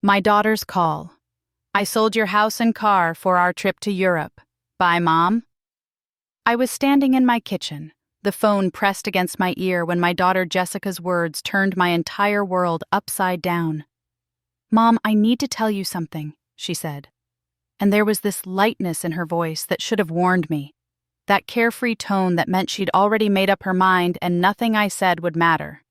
My daughter's call. I sold your house and car for our trip to Europe. Bye, Mom. I was standing in my kitchen, the phone pressed against my ear when my daughter Jessica's words turned my entire world upside down. Mom, I need to tell you something, she said. And there was this lightness in her voice that should have warned me. That carefree tone that meant she'd already made up her mind and nothing I said would matter.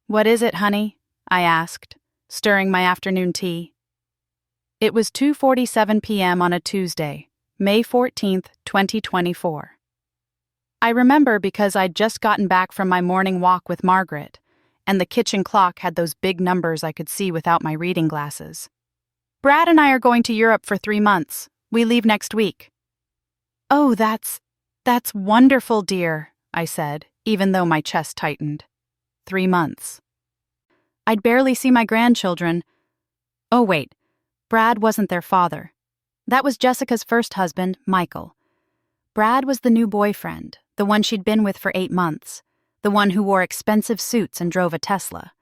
What is it, honey? I asked, stirring my afternoon tea. It was 2:47 p.m. on a Tuesday, May 14th, 2024. I remember because I'd just gotten back from my morning walk with Margaret, and the kitchen clock had those big numbers I could see without my reading glasses. Brad and I are going to Europe for 3 months. We leave next week. Oh, that's wonderful, dear, I said, even though my chest tightened. 3 months. I'd barely see my grandchildren. Oh, wait, Brad wasn't their father. That was Jessica's first husband, Michael. Brad was the new boyfriend, the one she'd been with for 8 months, the one who wore expensive suits and drove a Tesla.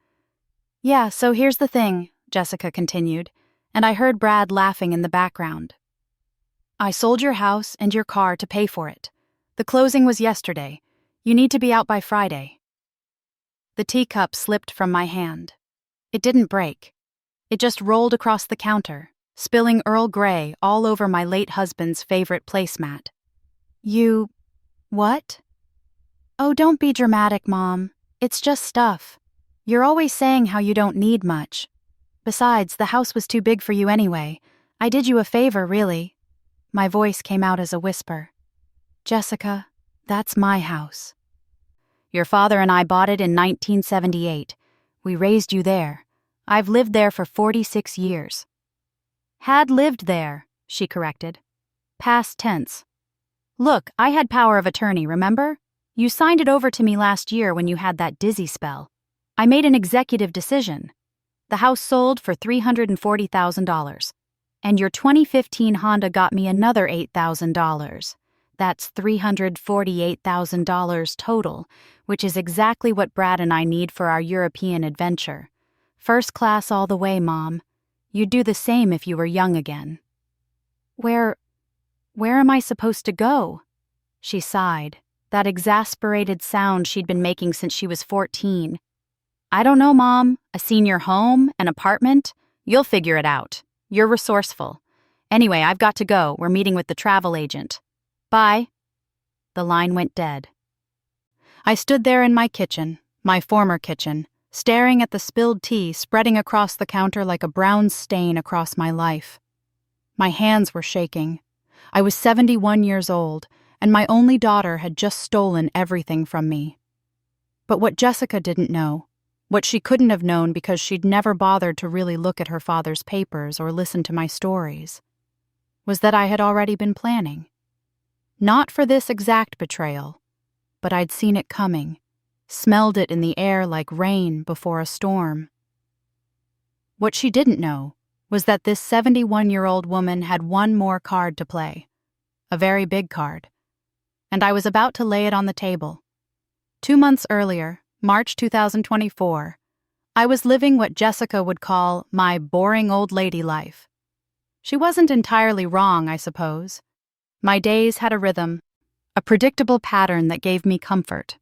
Yeah, so here's the thing, Jessica continued, and I heard Brad laughing in the background. I sold your house and your car to pay for it. The closing was yesterday. You need to be out by Friday. The teacup slipped from my hand. It didn't break. It just rolled across the counter, spilling Earl Grey all over my late husband's favorite placemat. You... what? Oh, don't be dramatic, Mom. It's just stuff. You're always saying how you don't need much. Besides, the house was too big for you anyway. I did you a favor, really. My voice came out as a whisper. Jessica, that's my house. Your father and I bought it in 1978. We raised you there. I've lived there for 46 years. Had lived there, she corrected. Past tense. Look, I had power of attorney, remember? You signed it over to me last year when you had that dizzy spell. I made an executive decision. The house sold for $340,000. And your 2015 Honda got me another $8,000. That's $348,000 total, which is exactly what Brad and I need for our European adventure. First class all the way, Mom. You'd do the same if you were young again. Where am I supposed to go? She sighed, that exasperated sound she'd been making since she was 14. I don't know, Mom. A senior home? An apartment? You'll figure it out. You're resourceful. Anyway, I've got to go. We're meeting with the travel agent. Bye. The line went dead. I stood there in my kitchen, my former kitchen, staring at the spilled tea spreading across the counter like a brown stain across my life. My hands were shaking. I was 71 years old, and my only daughter had just stolen everything from me. But what Jessica didn't know, what she couldn't have known because she'd never bothered to really look at her father's papers or listen to my stories, was that I had already been planning. Not for this exact betrayal, but I'd seen it coming, smelled it in the air like rain before a storm. What she didn't know was that this 71-year-old woman had one more card to play, a very big card, and I was about to lay it on the table. 2 months earlier, March 2024, I was living what Jessica would call my boring old lady life. She wasn't entirely wrong, I suppose. My days had a rhythm, a predictable pattern that gave me comfort.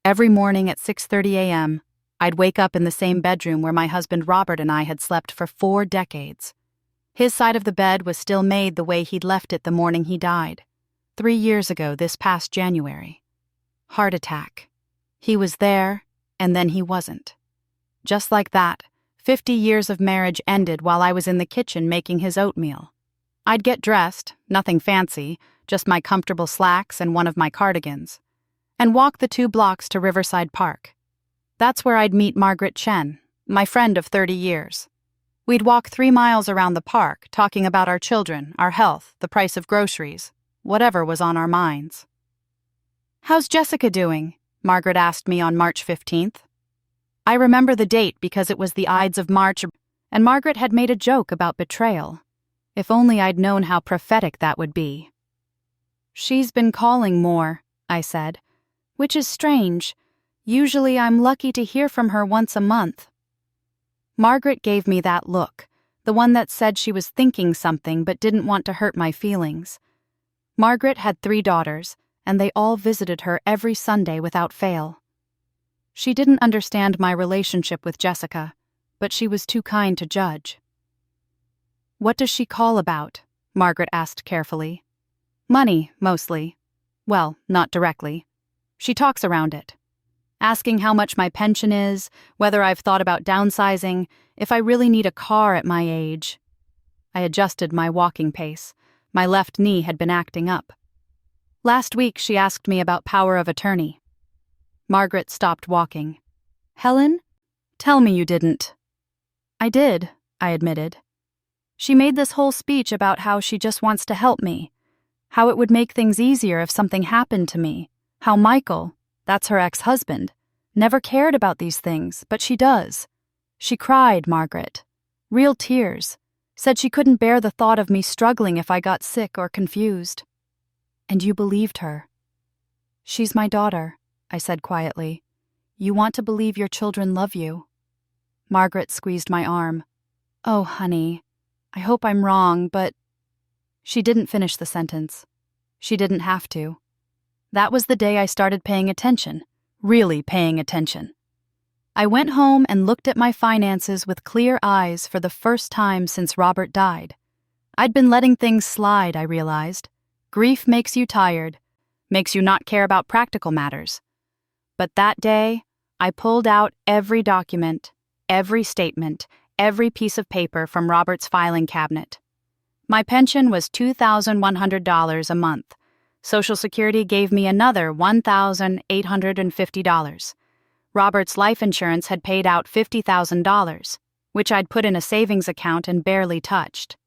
Every morning at 6:30 a.m., I'd wake up in the same bedroom where my husband Robert and I had slept for 4 decades. His side of the bed was still made the way he'd left it the morning he died, 3 years ago this past January. Heart attack. He was there, and then he wasn't. Just like that, 50 years of marriage ended while I was in the kitchen making his oatmeal. I'd get dressed, nothing fancy, just my comfortable slacks and one of my cardigans, and walk the 2 blocks to Riverside Park. That's where I'd meet Margaret Chen, my friend of 30 years. We'd walk 3 miles around the park, talking about our children, our health, the price of groceries, whatever was on our minds. How's Jessica doing? Margaret asked me on March 15th. I remember the date because it was the Ides of March, and Margaret had made a joke about betrayal. If only I'd known how prophetic that would be. She's been calling more, I said, which is strange. Usually I'm lucky to hear from her once a month. Margaret gave me that look, the one that said she was thinking something but didn't want to hurt my feelings. Margaret had 3 daughters, and they all visited her every Sunday without fail. She didn't understand my relationship with Jessica, but she was too kind to judge. "What does she call about?" Margaret asked carefully. "Money, mostly. Well, not directly. She talks around it. Asking how much my pension is, whether I've thought about downsizing, if I really need a car at my age." I adjusted my walking pace. My left knee had been acting up. "Last week she asked me about power of attorney." Margaret stopped walking. "Helen? Tell me you didn't." "I did," I admitted. "She made this whole speech about how she just wants to help me, how it would make things easier if something happened to me, how Michael, that's her ex-husband, never cared about these things, but she does. She cried, Margaret. Real tears. Said she couldn't bear the thought of me struggling if I got sick or confused." "And you believed her?" "She's my daughter," I said quietly. "You want to believe your children love you." Margaret squeezed my arm. "Oh, honey, I hope I'm wrong, but—" She didn't finish the sentence. She didn't have to. That was the day I started paying attention, really paying attention. I went home and looked at my finances with clear eyes for the first time since Robert died. I'd been letting things slide, I realized. Grief makes you tired, makes you not care about practical matters. But that day, I pulled out every document, every statement, every piece of paper from Robert's filing cabinet. My pension was $2,100 a month. Social Security gave me another $1,850. Robert's life insurance had paid out $50,000, which I'd put in a savings account and barely touched.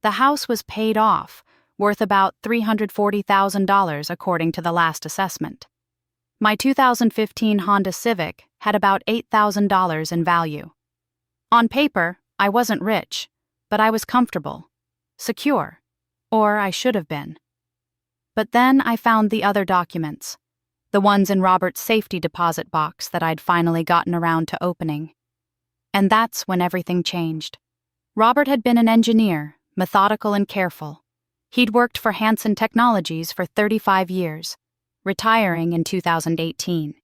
The house was paid off, worth about $340,000 according to the last assessment. My 2015 Honda Civic had about $8,000 in value. On paper, I wasn't rich, but I was comfortable, secure, or I should have been. But then I found the other documents, the ones in Robert's safety deposit box that I'd finally gotten around to opening. And that's when everything changed. Robert had been an engineer, methodical and careful. He'd worked for Hansen Technologies for 35 years, retiring in 2018.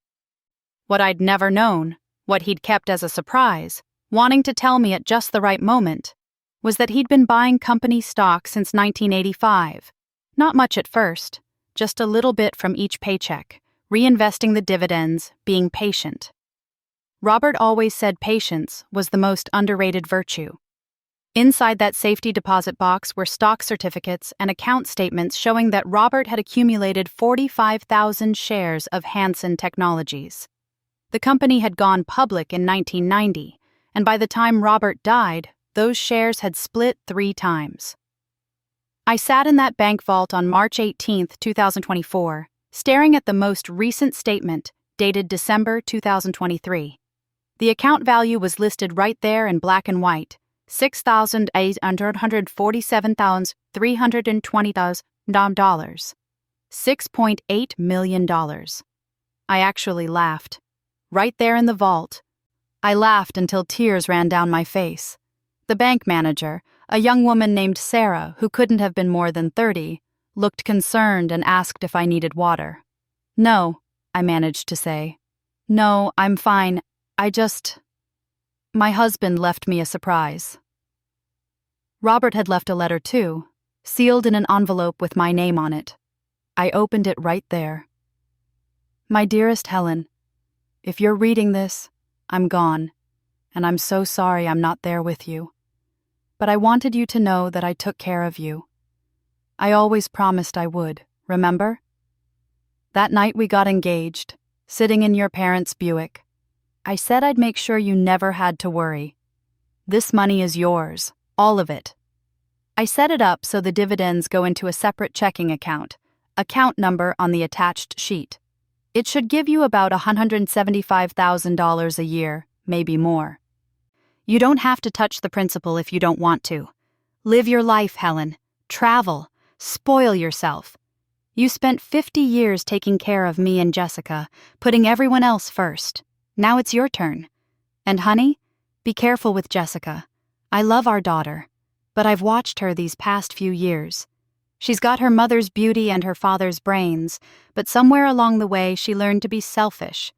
What I'd never known, what he'd kept as a surprise, wanting to tell me at just the right moment, was that he'd been buying company stock since 1985. Not much at first, just a little bit from each paycheck, reinvesting the dividends, being patient. Robert always said patience was the most underrated virtue. Inside that safety deposit box were stock certificates and account statements showing that Robert had accumulated 45,000 shares of Hansen Technologies. The company had gone public in 1990, and by the time Robert died, those shares had split 3 times. I sat in that bank vault on March 18, 2024, staring at the most recent statement, dated December 2023. The account value was listed right there in black and white, $6,847,320,000. $6.8 million. I actually laughed. Right there in the vault. I laughed until tears ran down my face. The bank manager, a young woman named Sarah, who couldn't have been more than 30, looked concerned and asked if I needed water. "No," I managed to say. "No, I'm fine. My husband left me a surprise." Robert had left a letter too, sealed in an envelope with my name on it. I opened it right there. "My dearest Helen, if you're reading this, I'm gone, and I'm so sorry I'm not there with you. But I wanted you to know that I took care of you. I always promised I would, remember? That night we got engaged, sitting in your parents' Buick. I said I'd make sure you never had to worry. This money is yours, all of it. I set it up so the dividends go into a separate checking account number on the attached sheet. It should give you about $175,000 a year, maybe more. You don't have to touch the principal if you don't want to. Live your life, Helen. Travel. Spoil yourself. You spent 50 years taking care of me and Jessica, putting everyone else first. Now it's your turn. And honey, Be careful with Jessica. I love our daughter, but I've watched her these past few years. She's got her mother's beauty and her father's brains, but somewhere along the way she learned to be selfish.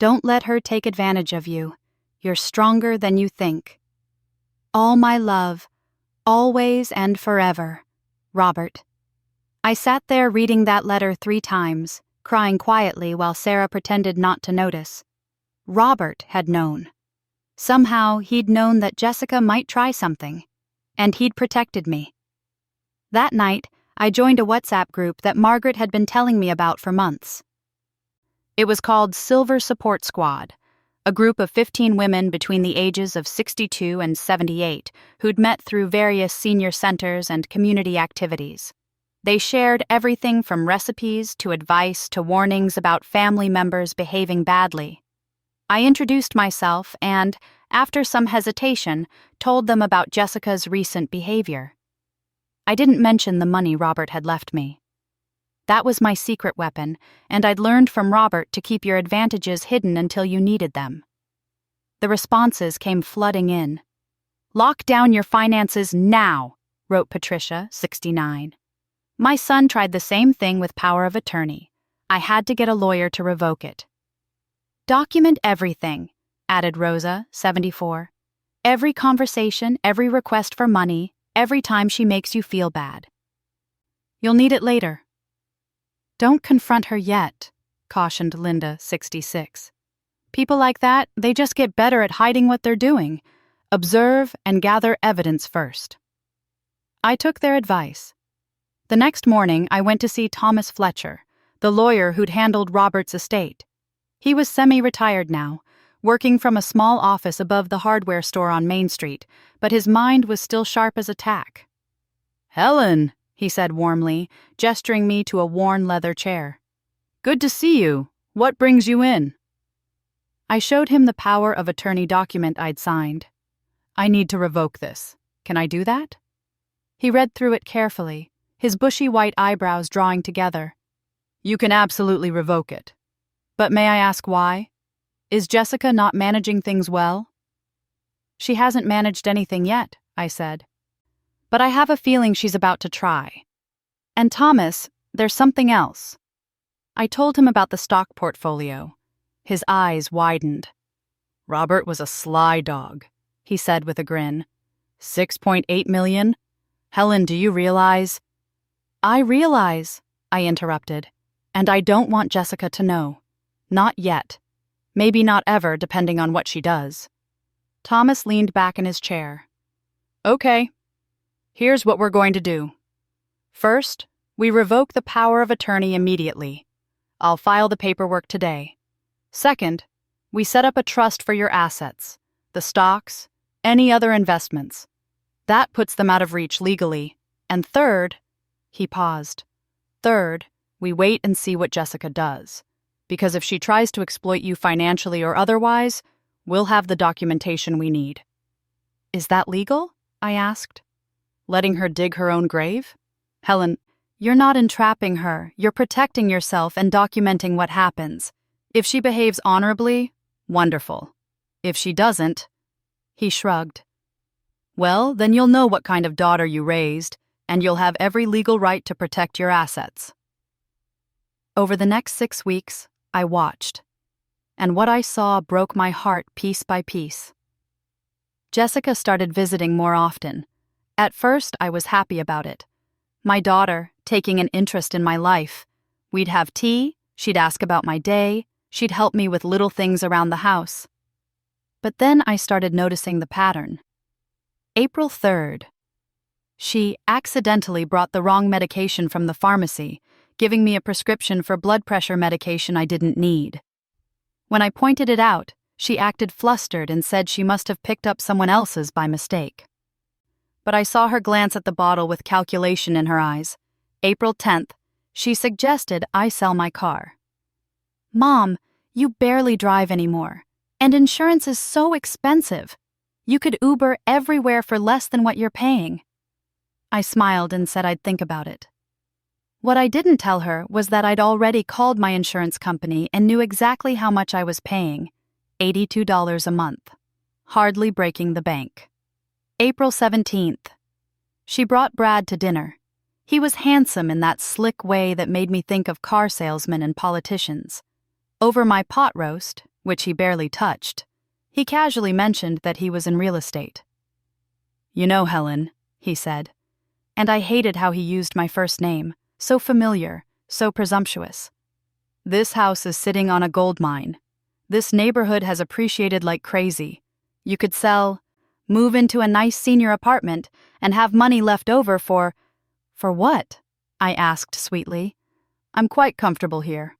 Don't let her take advantage of you. You're stronger than you think. All my love, always and forever, Robert. I sat there reading that letter 3 times, crying quietly while Sarah pretended not to notice. Robert had known. Somehow he'd known that Jessica might try something, and he'd protected me. That night, I joined a WhatsApp group that Margaret had been telling me about for months. It was called Silver Support Squad, a group of 15 women between the ages of 62 and 78 who'd met through various senior centers and community activities. They shared everything from recipes to advice to warnings about family members behaving badly. I introduced myself and, after some hesitation, told them about Jessica's recent behavior. I didn't mention the money Robert had left me. That was my secret weapon, and I'd learned from Robert to keep your advantages hidden until you needed them. The responses came flooding in. "Lock down your finances now," wrote Patricia, 69. "My son tried the same thing with power of attorney. I had to get a lawyer to revoke it." "Document everything," added Rosa, 74. "Every conversation, every request for money, every time she makes you feel bad. You'll need it later." "Don't confront her yet," cautioned Linda, 66. "People like that, they just get better at hiding what they're doing. Observe and gather evidence first." I took their advice. The next morning, I went to see Thomas Fletcher, the lawyer who'd handled Robert's estate. He was semi-retired now, working from a small office above the hardware store on Main Street, but his mind was still sharp as a tack. "Helen," he said warmly, gesturing me to a worn leather chair. "Good to see you. What brings you in?" I showed him the power of attorney document I'd signed. "I need to revoke this. Can I do that?" He read through it carefully, his bushy white eyebrows drawing together. "You can absolutely revoke it. But may I ask why? Is Jessica not managing things well?" "She hasn't managed anything yet," I said. "But I have a feeling she's about to try. And Thomas, there's something else." I told him about the stock portfolio. His eyes widened. "Robert was a sly dog," he said with a grin. 6.8 million? Helen, do you realize? "I realize," I interrupted, "and I don't want Jessica to know. Not yet. Maybe not ever, depending on what she does." Thomas leaned back in his chair. "Okay. Here's what we're going to do. First, we revoke the power of attorney immediately. I'll file the paperwork today. Second, we set up a trust for your assets, the stocks, any other investments. That puts them out of reach legally. And third," he paused, "third, we wait and see what Jessica does. Because if she tries to exploit you financially or otherwise, we'll have the documentation we need." "Is that legal?" I asked. "Letting her dig her own grave? Helen, you're not entrapping her, you're protecting yourself and documenting what happens. If she behaves honorably, wonderful. If she doesn't," he shrugged. "Well, then you'll know what kind of daughter you raised, and you'll have every legal right to protect your assets." Over the next 6 weeks, I watched, and what I saw broke my heart piece by piece. Jessica started visiting more often. At first, I was happy about it. My daughter, taking an interest in my life. We'd have tea, she'd ask about my day, she'd help me with little things around the house. But then I started noticing the pattern. April 3rd. She accidentally brought the wrong medication from the pharmacy, giving me a prescription for blood pressure medication I didn't need. When I pointed it out, she acted flustered and said she must have picked up someone else's by mistake. But I saw her glance at the bottle with calculation in her eyes. April 10th, she suggested I sell my car. "Mom, you barely drive anymore, and insurance is so expensive. You could Uber everywhere for less than what you're paying." I smiled and said I'd think about it. What I didn't tell her was that I'd already called my insurance company and knew exactly how much I was paying, $82 a month. hardly breaking the bank. April 17th. She brought Brad to dinner. He was handsome in that slick way that made me think of car salesmen and politicians. Over my pot roast, which he barely touched, he casually mentioned that he was in real estate. "You know, Helen," he said, and I hated how he used my first name, so familiar, so presumptuous. "This house is sitting on a gold mine. This neighborhood has appreciated like crazy. You could sell, move into a nice senior apartment, and have money left over for what?" I asked sweetly. "I'm quite comfortable here."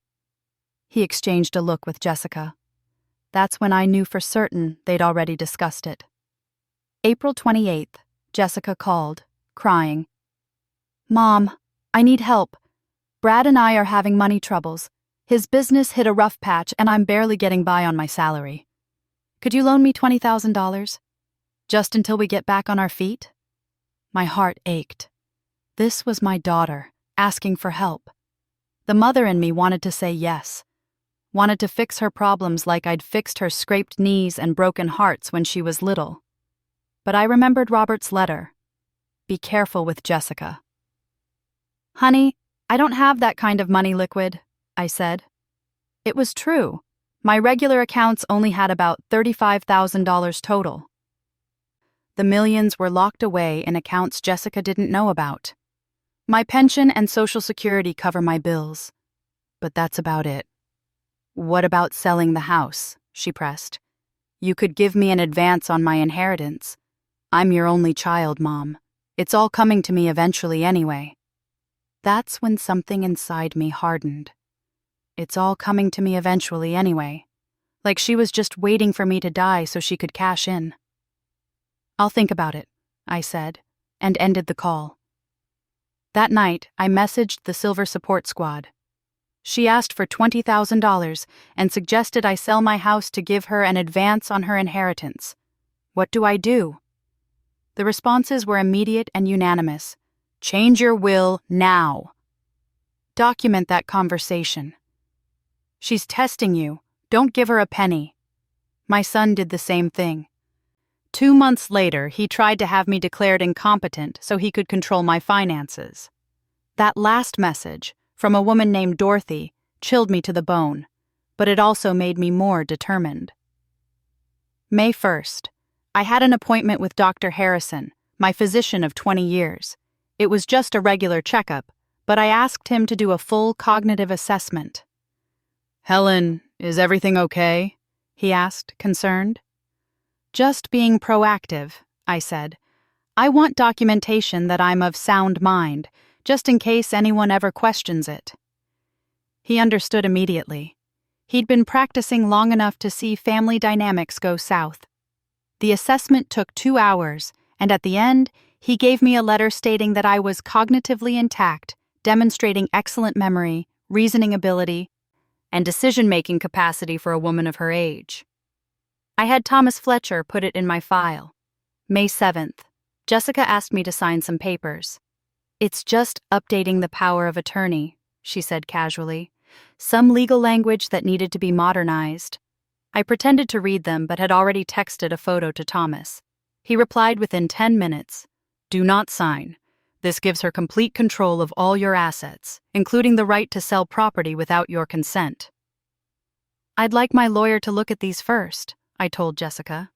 He exchanged a look with Jessica. That's when I knew for certain they'd already discussed it. April 28th, Jessica called, crying. "Mom, I need help. Brad and I are having money troubles. His business hit a rough patch and I'm barely getting by on my salary. Could you loan me $20,000? Just until we get back on our feet?" My heart ached. This was my daughter, asking for help. The mother in me wanted to say yes, wanted to fix her problems like I'd fixed her scraped knees and broken hearts when she was little. But I remembered Robert's letter. Be careful with Jessica. "Honey, I don't have that kind of money, Liquid," I said. It was true. My regular accounts only had about $35,000 total. The millions were locked away in accounts Jessica didn't know about. My pension and Social Security cover my bills. But that's about it. "What about selling the house?" she pressed. "You could give me an advance on my inheritance. I'm your only child, Mom. It's all coming to me eventually anyway." That's when something inside me hardened. It's all coming to me eventually anyway. Like she was just waiting for me to die so she could cash in. "I'll think about it," I said, and ended the call. That night, I messaged the Silver Support Squad. She asked for $20,000 and suggested I sell my house to give her an advance on her inheritance. What do I do? The responses were immediate and unanimous. Change your will now. Document that conversation. She's testing you. Don't give her a penny. My son did the same thing. 2 months later, he tried to have me declared incompetent so he could control my finances. That last message, from a woman named Dorothy, chilled me to the bone, but it also made me more determined. May 1st. I had an appointment with Dr. Harrison, my physician of 20 years. It was just a regular checkup, but I asked him to do a full cognitive assessment. "Helen, is everything okay?" he asked, concerned. "Just being proactive," I said. "I want documentation that I'm of sound mind, just in case anyone ever questions it." He understood immediately. He'd been practicing long enough to see family dynamics go south. The assessment took 2 hours, and at the end, he gave me a letter stating that I was cognitively intact, demonstrating excellent memory, reasoning ability, and decision-making capacity for a woman of her age. I had Thomas Fletcher put it in my file. May 7th. Jessica asked me to sign some papers. "It's just updating the power of attorney," she said casually. "Some legal language that needed to be modernized." I pretended to read them but had already texted a photo to Thomas. He replied within 10 minutes. "Do not sign. This gives her complete control of all your assets, including the right to sell property without your consent." "I'd like my lawyer to look at these first," I told Jessica.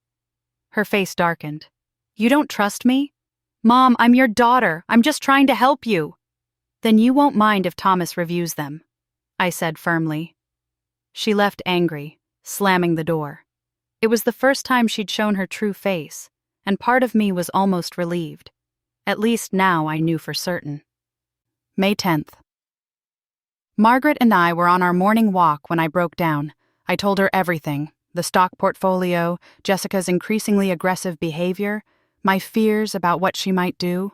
Her face darkened. "You don't trust me?" "Mom, I'm your daughter. I'm just trying to help you." "Then you won't mind if Thomas reviews them," I said firmly. She left angry, slamming the door. It was the first time she'd shown her true face, and part of me was almost relieved. At least now I knew for certain. May 10th. Margaret and I were on our morning walk when I broke down. I told her everything: the stock portfolio, Jessica's increasingly aggressive behavior, my fears about what she might do.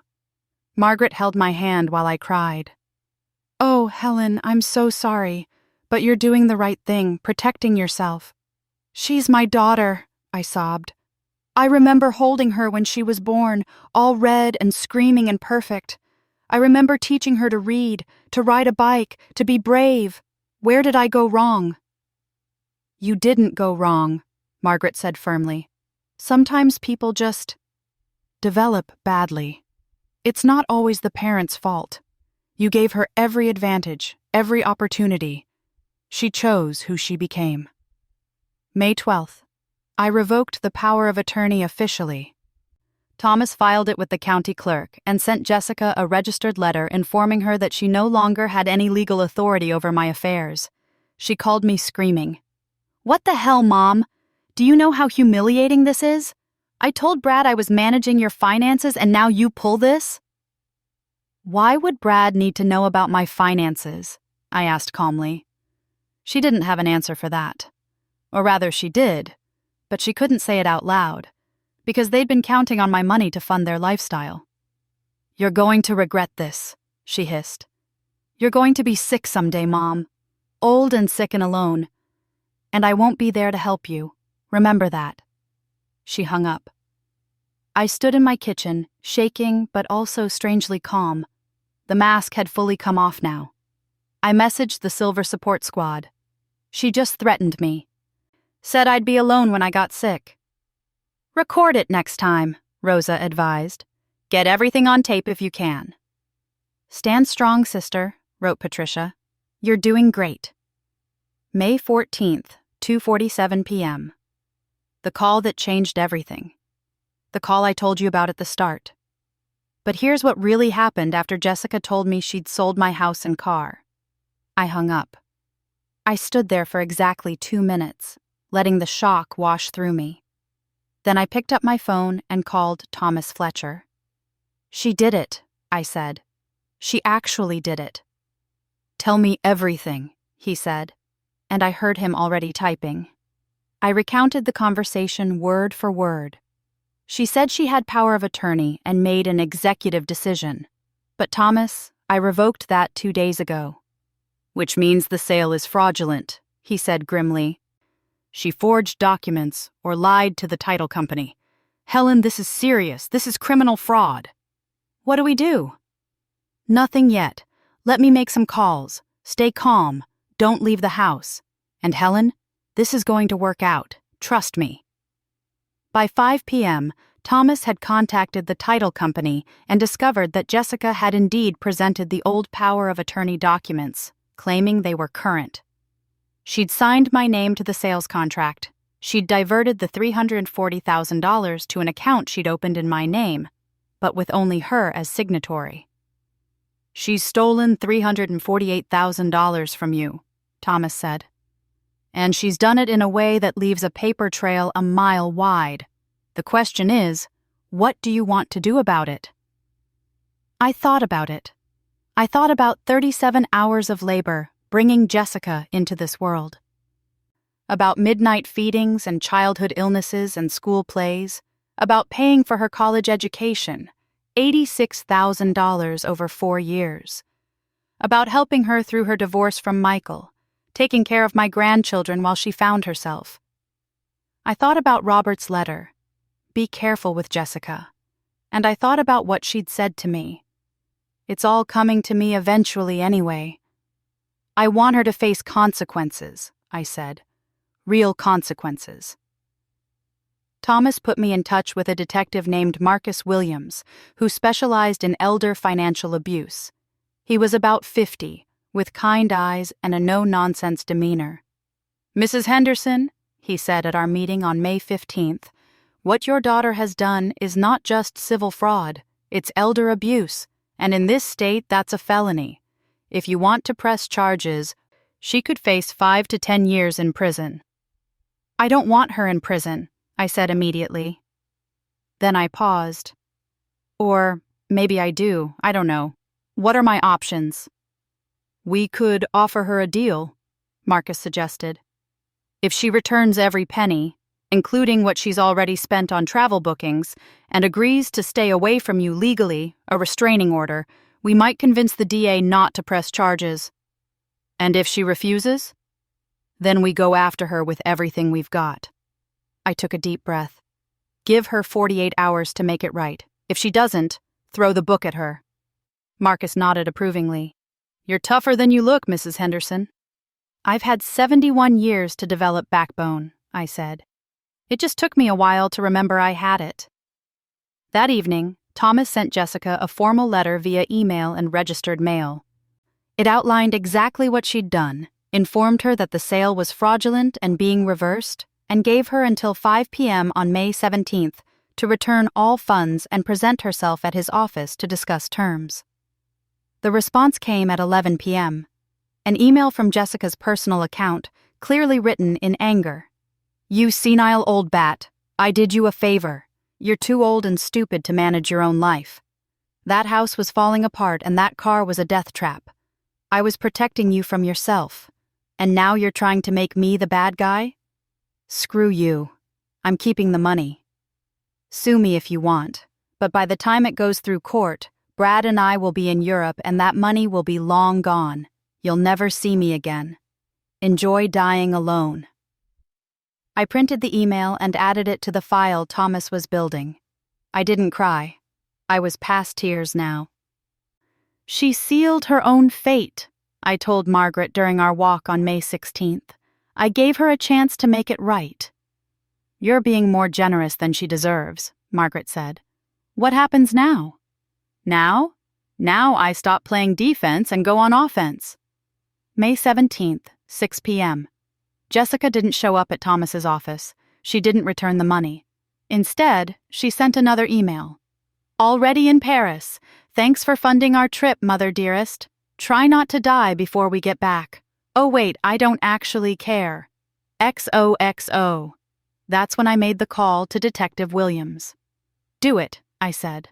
Margaret held my hand while I cried. "Oh, Helen, I'm so sorry, but you're doing the right thing, protecting yourself." "She's my daughter," I sobbed. "I remember holding her when she was born, all red and screaming and perfect. I remember teaching her to read, to ride a bike, to be brave. Where did I go wrong?" "You didn't go wrong," Margaret said firmly. Sometimes people just develop badly. It's not always the parents' fault. You gave her every advantage, every opportunity. She chose who she became. May 12th. I revoked the power of attorney officially. Thomas filed it with the county clerk and sent Jessica a registered letter informing her that she no longer had any legal authority over my affairs. She called me screaming. "What the hell, Mom? Do you know how humiliating this is? I told Brad I was managing your finances and now you pull this?" "Why would Brad need to know about my finances?" I asked calmly. She didn't have an answer for that. Or rather, she did, but she couldn't say it out loud, because they'd been counting on my money to fund their lifestyle. "You're going to regret this," she hissed. "You're going to be sick someday, Mom. Old and sick and alone. And I won't be there to help you. Remember that." She hung up. I stood in my kitchen, shaking but also strangely calm. The mask had fully come off now. I messaged the Silver Support Squad. She just threatened me. Said I'd be alone when I got sick. "Record it next time," Rosa advised. "Get everything on tape if you can." "Stand strong, sister," wrote Patricia. "You're doing great." May 14th, 2:47 p.m. The call that changed everything. The call I told you about at the start. But here's what really happened after Jessica told me she'd sold my house and car. I hung up. I stood there for exactly 2 minutes, letting the shock wash through me. Then I picked up my phone and called Thomas Fletcher. "She did it," I said. "She actually did it." "Tell me everything," he said, and I heard him already typing. I recounted the conversation word for word. She said she had power of attorney and made an executive decision. But Thomas, I revoked that 2 days ago. "Which means the sale is fraudulent," he said grimly. "She forged documents or lied to the title company. Helen, this is serious. This is criminal fraud." "What do we do?" "Nothing yet. Let me make some calls. Stay calm. Don't leave the house. And Helen, this is going to work out. Trust me." By 5 p.m., Thomas had contacted the title company and discovered that Jessica had indeed presented the old power of attorney documents, claiming they were current. She'd signed my name to the sales contract. She'd diverted the $340,000 to an account she'd opened in my name, but with only her as signatory. "She's stolen $348,000 from you," Thomas said. "And she's done it in a way that leaves a paper trail a mile wide. The question is, what do you want to do about it?" I thought about it. I thought about 37 hours of labor bringing Jessica into this world. About midnight feedings and childhood illnesses and school plays. About paying for her college education, $86,000 over 4 years. About helping her through her divorce from Michael, taking care of my grandchildren while she found herself. I thought about Robert's letter, "Be careful with Jessica," and I thought about what she'd said to me. It's all coming to me eventually anyway. "I want her to face consequences," I said. "Real consequences." Thomas put me in touch with a detective named Marcus Williams, who specialized in elder financial abuse. He was about 50, with kind eyes and a no-nonsense demeanor. "Mrs. Henderson," he said at our meeting on May 15th, "what your daughter has done is not just civil fraud, it's elder abuse, and in this state that's a felony. If you want to press charges, she could face 5 to 10 years in prison." "I don't want her in prison," I said immediately. Then I paused. "Or maybe I do, I don't know. What are my options?" "We could offer her a deal," Marcus suggested. "If she returns every penny, including what she's already spent on travel bookings, and agrees to stay away from you legally, a restraining order, we might convince the DA not to press charges. And if she refuses? Then we go after her with everything we've got." I took a deep breath. "Give her 48 hours to make it right. If she doesn't, throw the book at her." Marcus nodded approvingly. "You're tougher than you look, Mrs. Henderson." "I've had 71 years to develop backbone," I said. It just took me a while to remember I had it. That evening, Thomas sent Jessica a formal letter via email and registered mail. It outlined exactly what she'd done, informed her that the sale was fraudulent and being reversed, and gave her until 5 p.m. on May 17th to return all funds and present herself at his office to discuss terms. The response came at 11 p.m. An email from Jessica's personal account, clearly written in anger. "You senile old bat, I did you a favor. You're too old and stupid to manage your own life. That house was falling apart and that car was a death trap. I was protecting you from yourself. And now you're trying to make me the bad guy? Screw you. I'm keeping the money. Sue me if you want, but by the time it goes through court, Brad and I will be in Europe and that money will be long gone. You'll never see me again. Enjoy dying alone." I printed the email and added it to the file Thomas was building. I didn't cry. I was past tears now. "She sealed her own fate," I told Margaret during our walk on May 16th. "I gave her a chance to make it right." "You're being more generous than she deserves," Margaret said. "What happens now?" "Now? Now I stop playing defense and go on offense." May 17th, 6 p.m. Jessica didn't show up at Thomas's office. She didn't return the money. Instead, she sent another email. "Already in Paris. Thanks for funding our trip, mother dearest. Try not to die before we get back. Oh wait, I don't actually care. XOXO. That's when I made the call to Detective Williams. "Do it," I said.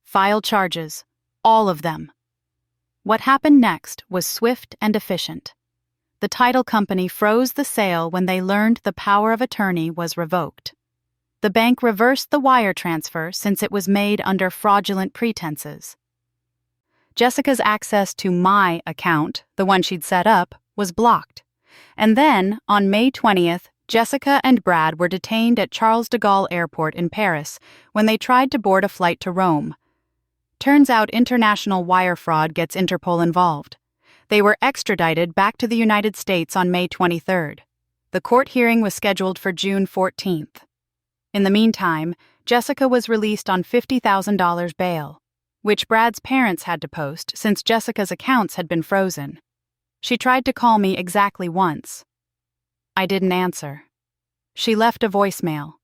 "File charges. All of them." What happened next was swift and efficient. The title company froze the sale when they learned the power of attorney was revoked. The bank reversed the wire transfer since it was made under fraudulent pretenses. Jessica's access to my account, the one she'd set up, was blocked. And then, on May 20th, Jessica and Brad were detained at Charles de Gaulle Airport in Paris when they tried to board a flight to Rome. Turns out international wire fraud gets Interpol involved. They were extradited back to the United States on May 23rd. The court hearing was scheduled for June 14th. In the meantime, Jessica was released on $50,000 bail, which Brad's parents had to post since Jessica's accounts had been frozen. She tried to call me exactly once. I didn't answer. She left a voicemail.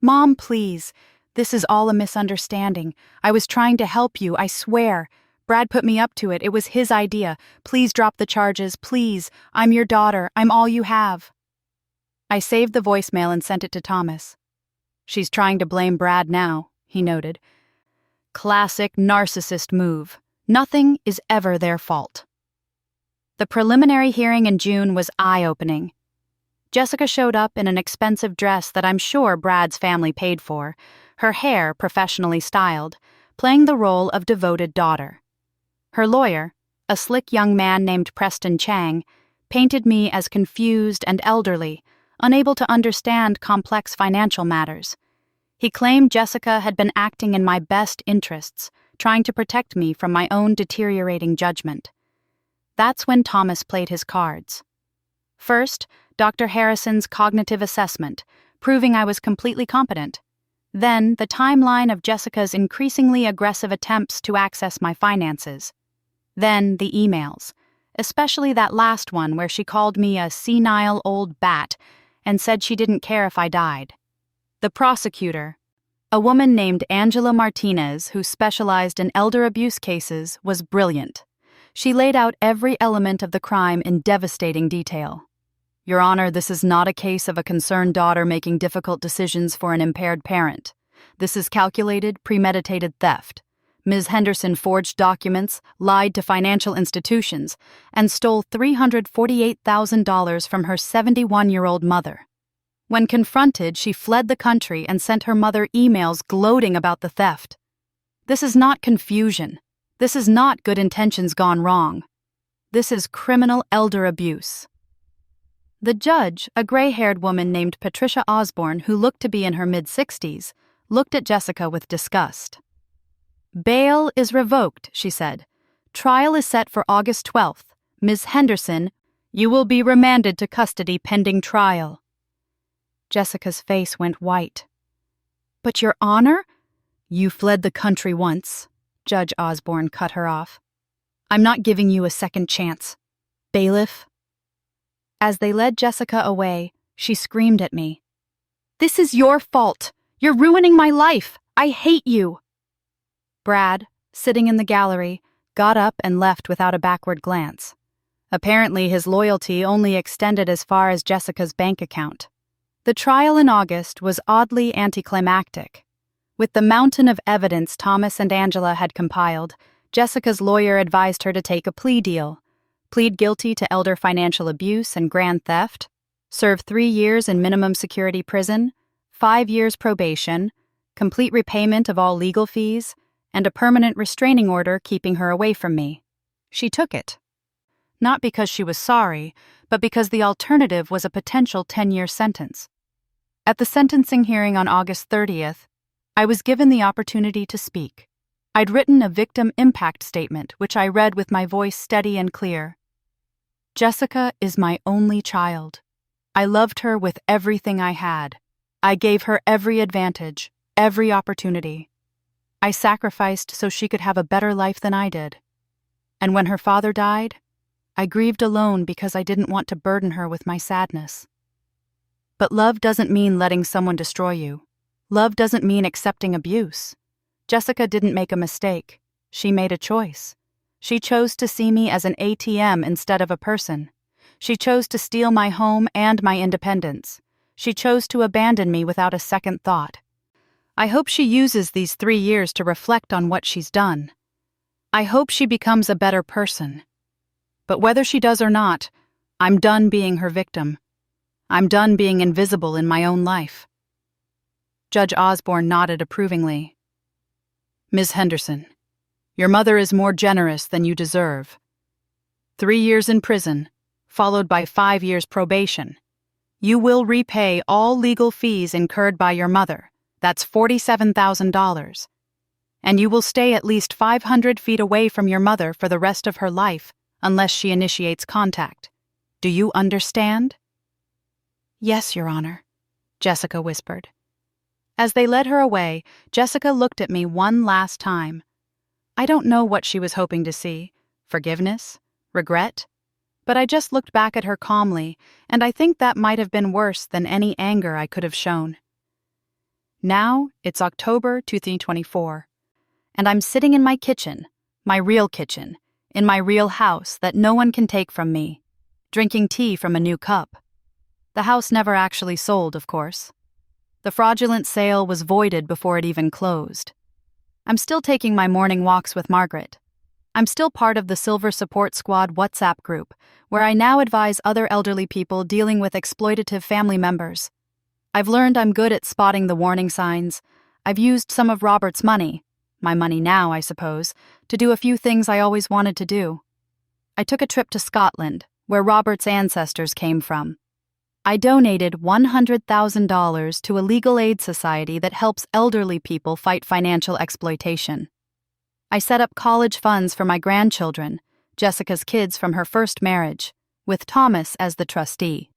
"Mom, please. This is all a misunderstanding. I was trying to help you, I swear. Brad put me up to it. It was his idea. Please drop the charges, please. I'm your daughter. I'm all you have." I saved the voicemail and sent it to Thomas. "She's trying to blame Brad now," he noted. "Classic narcissist move. Nothing is ever their fault." The preliminary hearing in June was eye-opening. Jessica showed up in an expensive dress that I'm sure Brad's family paid for, her hair professionally styled, playing the role of devoted daughter. Her lawyer, a slick young man named Preston Chang, painted me as confused and elderly, unable to understand complex financial matters. He claimed Jessica had been acting in my best interests, trying to protect me from my own deteriorating judgment. That's when Thomas played his cards. First, Dr. Harrison's cognitive assessment, proving I was completely competent. Then, the timeline of Jessica's increasingly aggressive attempts to access my finances. Then, the emails, especially that last one where she called me a senile old bat and said she didn't care if I died. The prosecutor, a woman named Angela Martinez who specialized in elder abuse cases, was brilliant. She laid out every element of the crime in devastating detail. "Your Honor, this is not a case of a concerned daughter making difficult decisions for an impaired parent. This is calculated, premeditated theft. Ms. Henderson forged documents, lied to financial institutions, and stole $348,000 from her 71-year-old mother. When confronted, she fled the country and sent her mother emails gloating about the theft. This is not confusion. This is not good intentions gone wrong. This is criminal elder abuse." The judge, a gray-haired woman named Patricia Osborne who looked to be in her mid-60s, looked at Jessica with disgust. "Bail is revoked," she said. "Trial is set for August 12th. Ms. Henderson, you will be remanded to custody pending trial." Jessica's face went white. "But Your Honor?" "You fled the country once," Judge Osborne cut her off. "I'm not giving you a second chance. Bailiff." As they led Jessica away, she screamed at me. "This is your fault. You're ruining my life. I hate you." Brad, sitting in the gallery, got up and left without a backward glance. Apparently, his loyalty only extended as far as Jessica's bank account. The trial in August was oddly anticlimactic. With the mountain of evidence Thomas and Angela had compiled, Jessica's lawyer advised her to take a plea deal, plead guilty to elder financial abuse and grand theft, serve 3 years in minimum security prison, 5 years probation, complete repayment of all legal fees, and a permanent restraining order keeping her away from me. She took it. Not because she was sorry, but because the alternative was a potential 10-year sentence. At the sentencing hearing on August 30th, I was given the opportunity to speak. I'd written a victim impact statement, which I read with my voice steady and clear. "Jessica is my only child. I loved her with everything I had. I gave her every advantage, every opportunity. I sacrificed so she could have a better life than I did. And when her father died, I grieved alone because I didn't want to burden her with my sadness. But love doesn't mean letting someone destroy you. Love doesn't mean accepting abuse. Jessica didn't make a mistake. She made a choice. She chose to see me as an ATM instead of a person. She chose to steal my home and my independence. She chose to abandon me without a second thought. I hope she uses these 3 years to reflect on what she's done. I hope she becomes a better person. But whether she does or not, I'm done being her victim. I'm done being invisible in my own life." Judge Osborne nodded approvingly. "Ms. Henderson, your mother is more generous than you deserve. 3 years in prison, followed by 5 years probation. You will repay all legal fees incurred by your mother. That's $47,000. And you will stay at least 500 feet away from your mother for the rest of her life, unless she initiates contact. Do you understand?" "Yes, Your Honor," Jessica whispered. As they led her away, Jessica looked at me one last time. I don't know what she was hoping to see, forgiveness, regret, but I just looked back at her calmly, and I think that might have been worse than any anger I could have shown. Now it's October 2024, and I'm sitting in my kitchen, my real kitchen, in my real house that no one can take from me, drinking tea from a new cup. The house never actually sold, of course. The fraudulent sale was voided before it even closed. I'm still taking my morning walks with Margaret. I'm still part of the Silver Support Squad WhatsApp group, where I now advise other elderly people dealing with exploitative family members. I've learned I'm good at spotting the warning signs. I've used some of Robert's money, my money now, I suppose, to do a few things I always wanted to do. I took a trip to Scotland, where Robert's ancestors came from. I donated $100,000 to a legal aid society that helps elderly people fight financial exploitation. I set up college funds for my grandchildren, Jessica's kids from her first marriage, with Thomas as the trustee.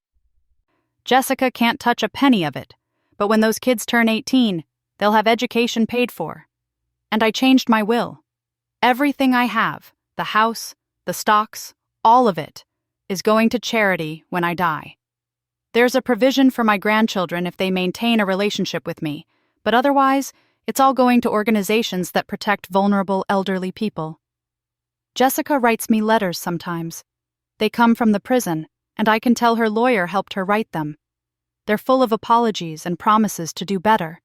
Jessica can't touch a penny of it, but when those kids turn 18, they'll have education paid for. And I changed my will. Everything I have, the house, the stocks, all of it, is going to charity when I die. There's a provision for my grandchildren if they maintain a relationship with me, but otherwise, it's all going to organizations that protect vulnerable elderly people. Jessica writes me letters sometimes. They come from the prison, and I can tell her lawyer helped her write them. They're full of apologies and promises to do better.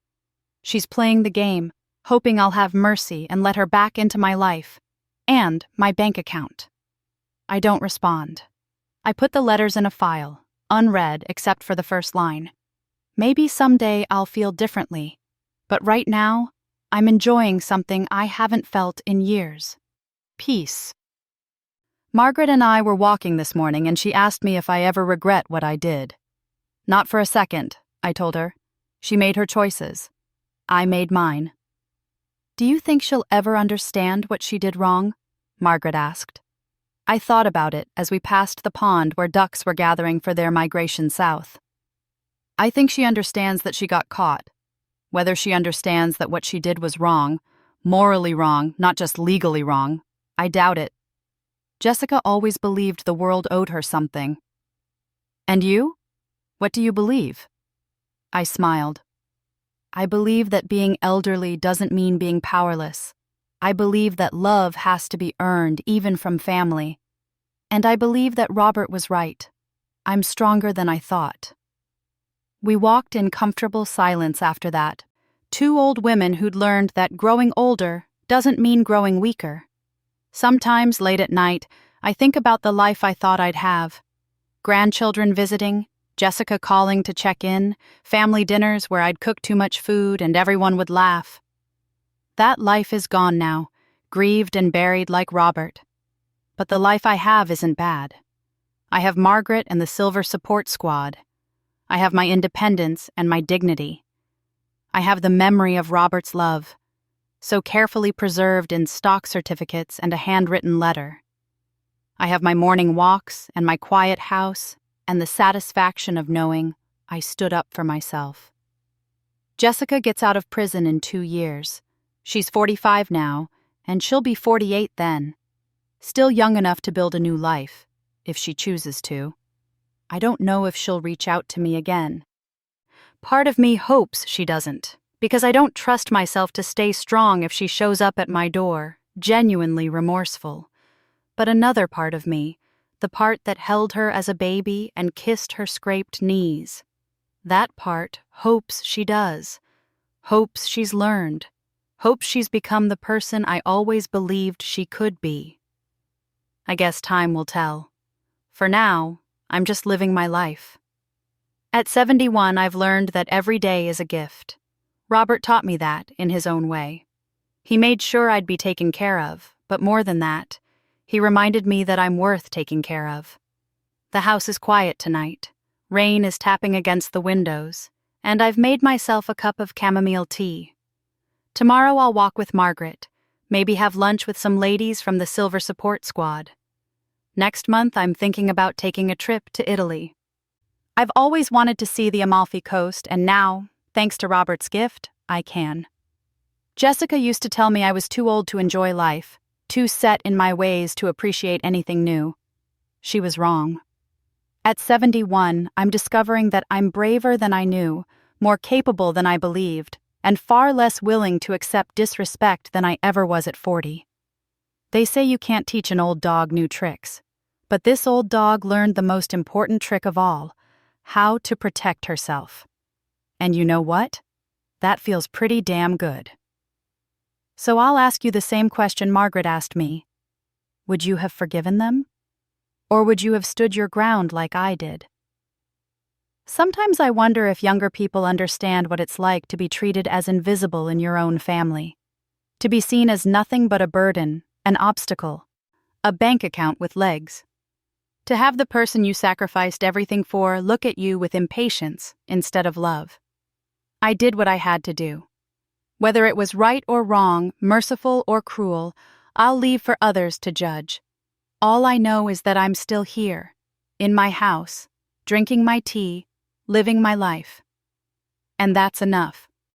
She's playing the game, hoping I'll have mercy and let her back into my life, and my bank account. I don't respond. I put the letters in a file, unread except for the first line. Maybe someday I'll feel differently, but right now, I'm enjoying something I haven't felt in years. Peace. Margaret and I were walking this morning and she asked me if I ever regret what I did. Not for a second, I told her. She made her choices. I made mine. Do you think she'll ever understand what she did wrong? Margaret asked. I thought about it as we passed the pond where ducks were gathering for their migration south. I think she understands that she got caught. Whether she understands that what she did was wrong, morally wrong, not just legally wrong, I doubt it. Jessica always believed the world owed her something. And you? What do you believe? I smiled. I believe that being elderly doesn't mean being powerless. I believe that love has to be earned, even from family. And I believe that Robert was right. I'm stronger than I thought. We walked in comfortable silence after that, two old women who'd learned that growing older doesn't mean growing weaker. Sometimes, late at night, I think about the life I thought I'd have. Grandchildren visiting, Jessica calling to check in, family dinners where I'd cook too much food and everyone would laugh. That life is gone now, grieved and buried like Robert. But the life I have isn't bad. I have Margaret and the Silver Support Squad. I have my independence and my dignity. I have the memory of Robert's love, so carefully preserved in stock certificates and a handwritten letter. I have my morning walks and my quiet house and the satisfaction of knowing I stood up for myself. Jessica gets out of prison in 2 years. She's 45 now, and she'll be 48 then. Still young enough to build a new life, if she chooses to. I don't know if she'll reach out to me again. Part of me hopes she doesn't, because I don't trust myself to stay strong if she shows up at my door, genuinely remorseful. But another part of me, the part that held her as a baby and kissed her scraped knees, that part hopes she does, hopes she's learned, hopes she's become the person I always believed she could be. I guess time will tell. For now, I'm just living my life. At 71, I've learned that every day is a gift. Robert taught me that in his own way. He made sure I'd be taken care of, but more than that, he reminded me that I'm worth taking care of. The house is quiet tonight. Rain is tapping against the windows, and I've made myself a cup of chamomile tea. Tomorrow I'll walk with Margaret, maybe have lunch with some ladies from the Silver Support Squad. Next month, I'm thinking about taking a trip to Italy. I've always wanted to see the Amalfi Coast, and now, thanks to Robert's gift, I can. Jessica used to tell me I was too old to enjoy life, too set in my ways to appreciate anything new. She was wrong. At 71, I'm discovering that I'm braver than I knew, more capable than I believed, and far less willing to accept disrespect than I ever was at 40. They say you can't teach an old dog new tricks, but this old dog learned the most important trick of all, how to protect herself. And you know what? That feels pretty damn good. So I'll ask you the same question Margaret asked me. Would you have forgiven them? Or would you have stood your ground like I did? Sometimes I wonder if younger people understand what it's like to be treated as invisible in your own family, to be seen as nothing but a burden, an obstacle, a bank account with legs. To have the person you sacrificed everything for look at you with impatience instead of love. I did what I had to do. Whether it was right or wrong, merciful or cruel, I'll leave for others to judge. All I know is that I'm still here, in my house, drinking my tea, living my life. And that's enough.